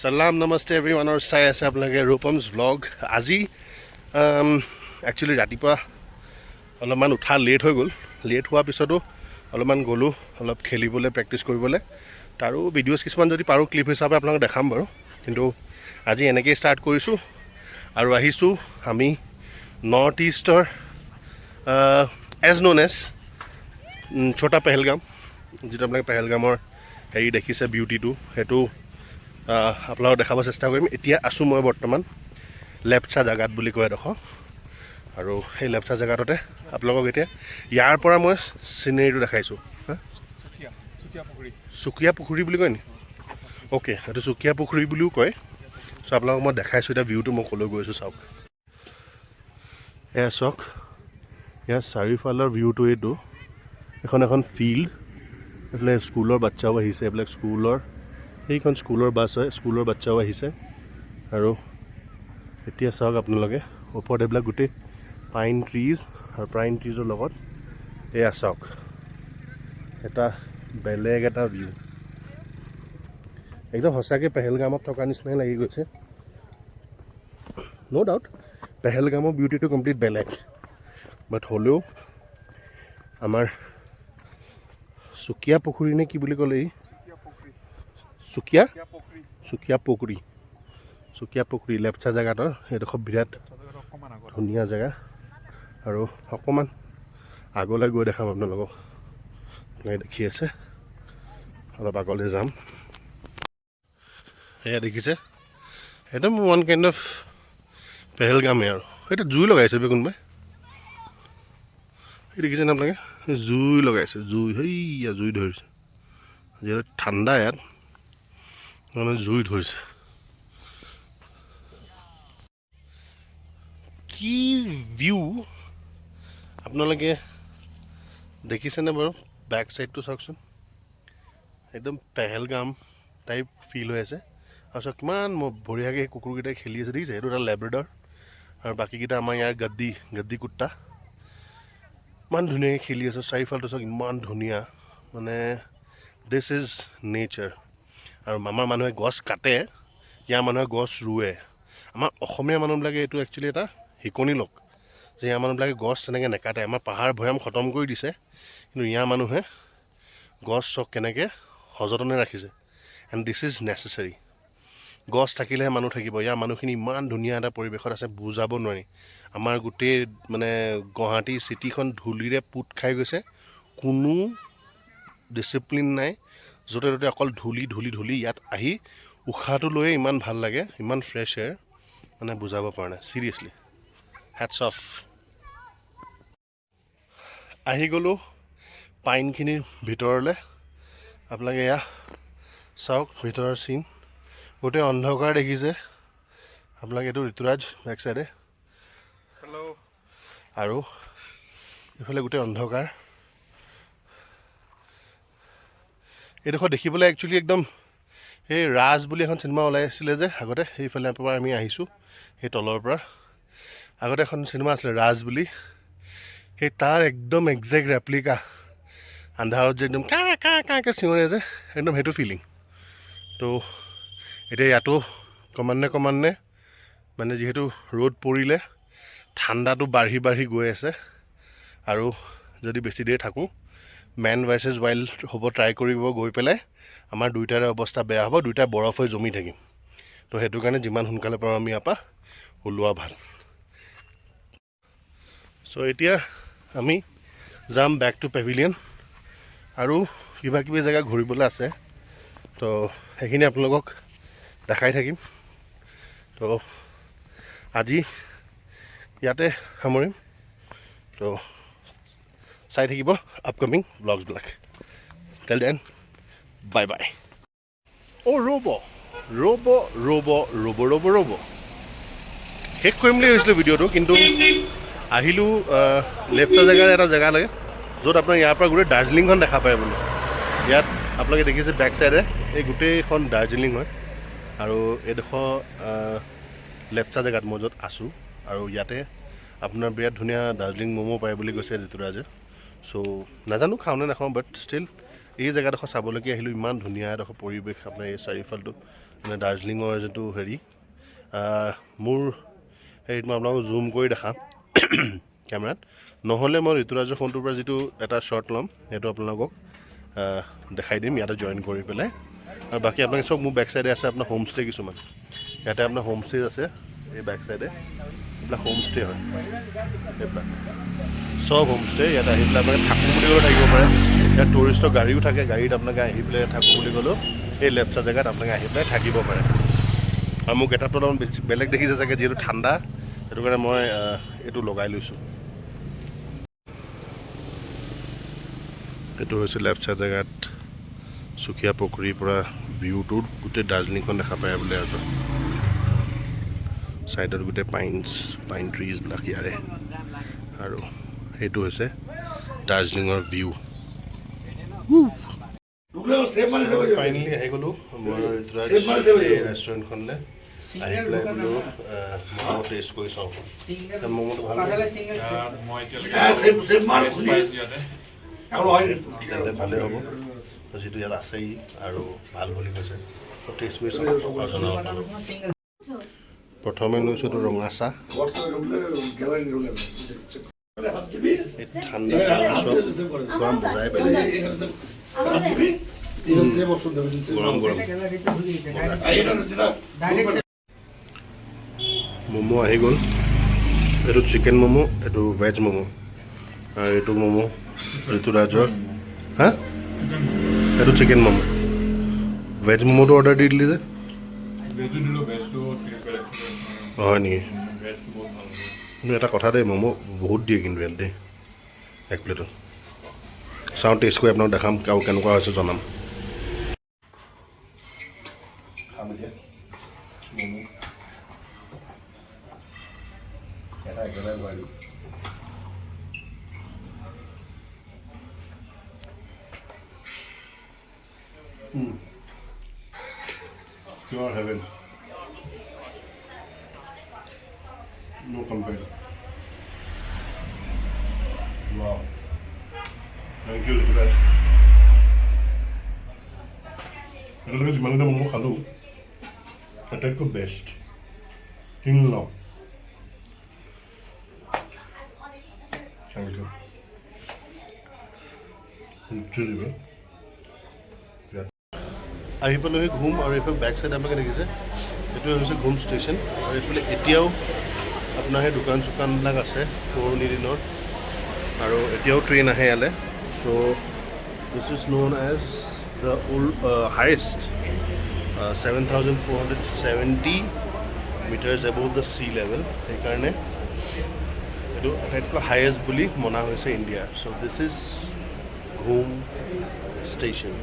Salam namaste everyone और চাই আছে আপোনালোকে ৰূপমছ ব্লগ আজি একচুৱেলি ৰাতিপুৱা অলপমান উঠা লেট হৈ গ'ল লেট হোৱাৰ পিছতো অলপমান গ'লোঁ অলপ খেলিবলৈ প্ৰেক্টিছ কৰিবলৈ তাৰো ভিডিঅ'ছ কিছুমান যদি পাৰোঁ ক্লিপ হিচাপে আপোনালোকক দেখাম বাৰু কিন্তু আজি এনেকৈ ষ্টাৰ্ট কৰিছোঁ আৰু আহিছোঁ আমি নৰ্থ ইষ্টৰ এজ ন'ন এজ ছোটা পেহেলগাম যিটো আপোনালোকে পেহেলগামৰ হেৰি দেখিছে বিউটিটো সেইটো আপোনালোকক দেখাব চেষ্টা কৰিম এতিয়া আছোঁ মই বৰ্তমান লেপচা জেগাত বুলি কয় এডোখৰ আৰু সেই লেপচা জেগাটোতে আপোনালোকক এতিয়া ইয়াৰ পৰা মই চিনেৰীটো দেখাইছোঁ চুকীয়া পুখুৰী বুলি কয় নি অ'কে সেইটো চুকীয়া পুখুৰী বুলিও কয় চ' আপোনালোকক মই দেখাইছোঁ এতিয়া ভিউটো মই ক'লৈ গৈছোঁ চাওক এয়া চাওক ইয়াৰ চাৰিওফালৰ ভিউটো এইটো এখন ফিল্ড এইফালে স্কুলৰ বাচ্চাও আহিছে এইবিলাক স্কুলৰ এইখন স্কুলৰ বাছ হয় স্কুলৰ বাচ্চাও আহিছে আৰু এতিয়া চাওক আপোনালোকে ওপৰত এইবিলাক গোটেই পাইন ট্ৰিজ আৰু পাইন ট্ৰিজৰ লগত এয়া চাওক এটা বেলেগ এটা ভিউ একদম সঁচাকৈ পেহেলগামত থকা নিচিনাই লাগি গৈছে ন' ডাউট পেহেলগামৰ বিউটিটো কমপ্লিট বেলেগ বাট হ'লেও আমাৰ চুকীয়া পুখুৰী নে কি বুলি ক'লে চুকীয়া পুখুৰী লেপচা জেগাটোৰ এইডোখৰ বিৰাট ধুনীয়া জেগা আৰু অকণমান আগলৈ গৈ দেখাম আপোনালোকক আপোনালোকে দেখি আছে অলপ আগলৈ যাম এয়া দেখিছে একদম ওৱান কাইণ্ড অফ পেহেলগামেই আৰু এতিয়া জুই লগাইছে কোনোবাই এই দেখিছেনে আপোনালোকে জুই লগাইছে সেইয়া জুই ধৰিছে যিহেতু ঠাণ্ডা ইয়াত মানে জুই ধৰিছে কি ভিউ আপোনালোকে দেখিছেনে বাৰু বেক চাইডটো চাওকচোন একদম পেহেলগাম টাইপ ফিল হৈ আছে আৰু চাওক কিমান বঢ়িয়াকৈ কুকুৰকেইটাই খেলি আছে দেখিছে সেইটো এটা লেব্ৰেডৰ আৰু বাকীকেইটা আমাৰ ইয়াৰ গাদ্দি কুত্তা ইমান ধুনীয়াকৈ খেলি আছে চাৰিওফালটো চাওক ইমান ধুনীয়া মানে দিছ ইজ নেচাৰ আৰু আমাৰ মানুহে গছ কাটে ইয়াৰ মানুহে গছ ৰুৱে আমাৰ অসমীয়া মানুহবিলাকে এইটো একচুৱেলি এটা শিকনি লওক যে ইয়াৰ মানুহবিলাকে গছ তেনেকৈ নেকাটে আমাৰ পাহাৰ ভৈয়াম খতম কৰি দিছে কিন্তু ইয়াৰ মানুহে গছ চক কেনেকৈ সযতনে ৰাখিছে এণ্ড দিছ ইজ নেচেচাৰী গছ থাকিলেহে মানুহ থাকিব ইয়াৰ মানুহখিনি ইমান ধুনীয়া এটা পৰিৱেশত আছে বুজাব নোৱাৰি আমাৰ গোটেই মানে গুৱাহাটী চিটিখন ধূলিৰে পোত খাই গৈছে কোনো ডিচিপ্লিন নাই য'তে ত'তে অকল ধূলি ইয়াত আহি উশাহটো লৈয়ে ইমান ভাল লাগে ইমান ফ্ৰেছ এয়াৰ মানে বুজাব পৰা নাই চিৰিয়াছলি হেটছ অফ আহি গ'লোঁ পাইনখিনিৰ ভিতৰলৈ আপোনালোকে এয়া চাওক ভিতৰৰ চিন গোটেই অন্ধকাৰ দেখিছে আপোনালোকে এইটো ঋতুৰাজ বেক চাইডে হেল্ল' আৰু এইফালে গোটেই অন্ধকাৰ এইডোখৰ দেখিবলৈ একচুৱেলি একদম এই ৰাজ বুলি এখন চিনেমা ওলাইছিলে যে আগতে সেইফালে পৰা আমি আহিছোঁ সেই তলৰ পৰা আগতে এখন চিনেমা আছিলে ৰাজ বুলি সেই তাৰ একদম একজেক্ট ৰেপ্লিকা আন্ধাৰত যে একদম কাকৈ চিঞৰে যে একদম সেইটো ফিলিং তো এতিয়া ইয়াতো ক্ৰমান্বয়ে মানে যিহেতু ৰ'দ পৰিলে ঠাণ্ডাটো বাঢ়ি গৈ আছে আৰু যদি বেছি দেৰি থাকোঁ মেন ভাৰ্চেছ ৱাইল্ড হ'ব ট্ৰাই কৰিব গৈ পেলাই আমাৰ দুইটাৰে অৱস্থা বেয়া হ'ব দুইটা বৰফ হৈ জমি থাকিম তো সেইটো কাৰণে যিমান সোনকালে পাৰোঁ আমি ইয়াৰ পৰা ওলোৱা ভাল চ' এতিয়া আমি যাম বেক টু পেভিলিয়ন আৰু কিবা জেগা ঘূৰিবলৈ আছে তো সেইখিনি আপোনালোকক দেখাই থাকিম তো আজি ইয়াতে সামৰিম তো চাই থাকিব আপকামিং ব্লগছবিলাক টেল দেন বাই বাই অ' ৰ'ব শেষ কৰিম বুলি ভাবিছিলোঁ ভিডিঅ'টো কিন্তু আহিলোঁ লেপচা জেগাৰ এটা জেগালৈ য'ত আপোনাৰ ইয়াৰ পৰা গোটেই দাৰ্জিলিংখন দেখা পায় বোলো ইয়াত আপোনালোকে দেখিছে বেক চাইডে এই গোটেইখন দাৰ্জিলিং হয় আৰু এইডোখৰ লেপচা জেগাত মই য'ত আছোঁ আৰু ইয়াতে আপোনাৰ বিৰাট ধুনীয়া দাৰ্জিলিং ম'ম' পায় বুলি কৈছে ঋতুৰাজে চ' নাজানো খাওঁ নে নাখাওঁ বাট ষ্টিল এই জেগাডোখৰ চাবলৈকে আহিলোঁ। ইমান ধুনীয়া এডোখৰ পৰিৱেশ আপোনাৰ এই চাৰিওফালটো মানে দাৰ্জিলিঙৰ যিটো হেৰি মোৰ হেৰিত মই আপোনালোকক জুম কৰি দেখাম কেমেৰাত, নহ'লে মই ঋতুৰাজৰ ফোনটোৰ পৰা যিটো এটা শ্বট ল'ম সেইটো আপোনালোকক দেখাই দিম ইয়াতে জইন কৰি পেলাই। আৰু বাকী আপোনালোকে চব মোৰ বেক চাইডে আছে আপোনাৰ হোমষ্টে কিছুমান, ইয়াতে আপোনাৰ হোমষ্টে আছে এই বেক চাইডে, এইবিলাক হোমষ্টে হয়, এইবিলাক চব হোমষ্টে। ইয়াত আহি পেলাই আপোনালোকে থাকোঁ বুলি ক'লেও থাকিব পাৰে, ইয়াত টুৰিষ্টৰ গাড়ীও থাকে, গাড়ীত আপোনালোকে আহি পেলাই থাকোঁ বুলি ক'লেও এই লেপচা জেগাত আপোনালোকে আহি পেলাই থাকিব পাৰে। আৰু মোৰ গেটআপটো অলপমান বেছি বেলেগ দেখিছে চাগে, যিহেতু ঠাণ্ডা সেইটো কাৰণে মই এইটো লগাই লৈছোঁ। এইটো হৈছে লেপচা জেগাত সুকীয়া পুখুৰীৰ পৰা ভিউটো গোটেই দাৰ্জিলিংখন দেখা পায় বোলে। আৰু ছাইডত গোটেই পাইন ট্ৰিজবিলাক ইয়াৰে, আৰু সেইটো হৈছে দাৰ্জিলিঙৰ ভিউ। ফাইনেলি আহি গ'লোঁ মই ৰেষ্টুৰেণ্টখনলৈ, আহি পেলাই বোলো ম'ম' টেষ্ট কৰি চাওঁ। ম'ম'টো ভাল ভালেই হ'ব, যিটো ইয়াত আছেই আৰু ভাল বুলি কৈছে, টেষ্ট কৰি চাওঁ আৰু জনাব আপোনালোক। প্ৰথমে লৈছোঁ এইটো ৰঙা চাহ, ঠাণ্ডা গৰম বজাই পেলাই গৰম গৰম ম'ম' আহি গ'ল। এইটো চিকেন ম'ম', এইটো ভেজ ম'ম', আৰু এইটো ম'ম' ঋতুৰাজৰ হা এইটো চিকেন ম'ম'। ভেজ ম'ম'টো অৰ্ডাৰ দি দিলি যে, হয় নেকি? কিন্তু এটা কথা দেই, ম'ম' বহুত দিয়ে কিন্তু ইয়াত দেই এক প্লেটত। চাওঁ টেষ্ট কৰি আপোনাক দেখাম আৰু কেনেকুৱা হৈছে জনাম। খাম এতিয়া ম'ম' এটা একেবাৰে লৰাই দিওঁ। Pure heaven. No compare. Wow. Thank you, Rituraj. এটালৈকে যিমানকেইটা ম'ম' খালোঁ আটাইতকৈ বেষ্ট কিং লওঁ। Thank you. আহি পেলাই ঘুম, আৰু এইফালে বেক চাইড আপোনালোকে দেখিছে এইটো হৈছে ঘুম ষ্টেচন। আৰু এইফালে এতিয়াও আপোনাৰ সেই দোকান চোকানবিলাক আছে পুৰণি দিনৰ, আৰু এতিয়াও ট্ৰেইন আহে ইয়ালৈ। So' this is known as the highest 7,470 metres above the sea level, সেইকাৰণে এইটো আটাইতকৈ হায়েষ্ট বুলি মনা হৈছে ইণ্ডিয়াৰ। So' this is Ghum station.